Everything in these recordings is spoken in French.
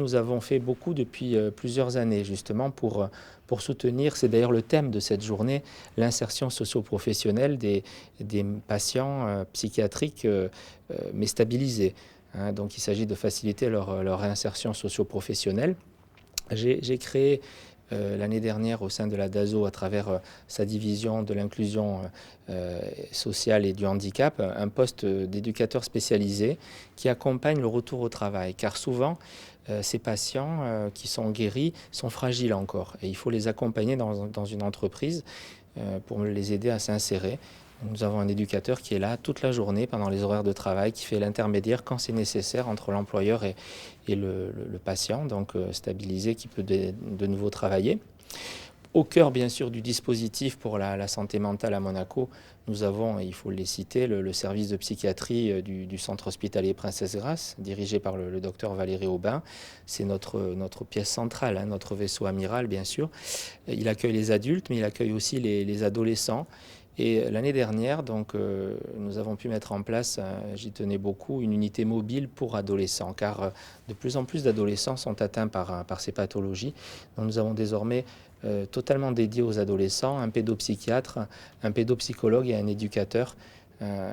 Nous avons fait beaucoup depuis plusieurs années justement pour soutenir, c'est d'ailleurs le thème de cette journée, l'insertion socio-professionnelle des patients psychiatriques mais stabilisés. Hein. Donc il s'agit de faciliter leur réinsertion socio-professionnelle. J'ai créé l'année dernière au sein de la DASO, à travers sa division de l'inclusion sociale et du handicap, un poste d'éducateur spécialisé qui accompagne le retour au travail. Car souvent, ces patients qui sont guéris sont fragiles encore. Et il faut les accompagner dans une entreprise pour les aider à s'insérer. Nous avons un éducateur qui est là toute la journée pendant les horaires de travail, qui fait l'intermédiaire quand c'est nécessaire entre l'employeur et le patient, donc stabilisé, qui peut de nouveau travailler. Au cœur, bien sûr, du dispositif pour la santé mentale à Monaco, nous avons, et il faut les citer, le service de psychiatrie du centre hospitalier Princesse Grace, dirigé par le docteur Valérie Aubin. C'est notre pièce centrale, hein, notre vaisseau amiral, bien sûr. Il accueille les adultes, mais il accueille aussi les adolescents. Et l'année dernière, donc, nous avons pu mettre en place, j'y tenais beaucoup, une unité mobile pour adolescents, car de plus en plus d'adolescents sont atteints par ces pathologies. Donc, nous avons désormais totalement dédié aux adolescents un pédopsychiatre, un pédopsychologue et un éducateur.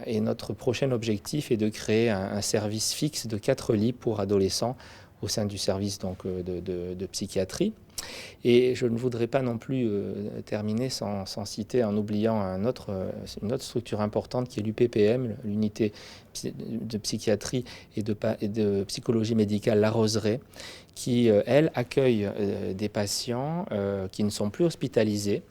Et notre prochain objectif est de créer un service fixe de 4 lits pour adolescents au sein du service donc, de psychiatrie. Et je ne voudrais pas non plus terminer sans citer, en oubliant une autre structure importante qui est l'UPPM, l'unité de psychiatrie et de psychologie médicale La Roseraie, qui, elle, accueille des patients qui ne sont plus hospitalisés,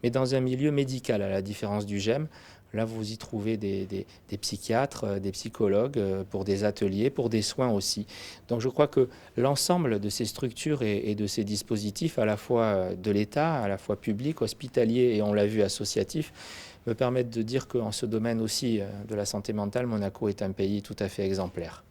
mais dans un milieu médical, à la différence du GEM. Là, vous y trouvez des psychiatres, des psychologues pour des ateliers, pour des soins aussi. Donc je crois que l'ensemble de ces structures et de ces dispositifs, à la fois de l'État, à la fois public, hospitalier et on l'a vu associatif, me permettent de dire qu'en ce domaine aussi de la santé mentale, Monaco est un pays tout à fait exemplaire.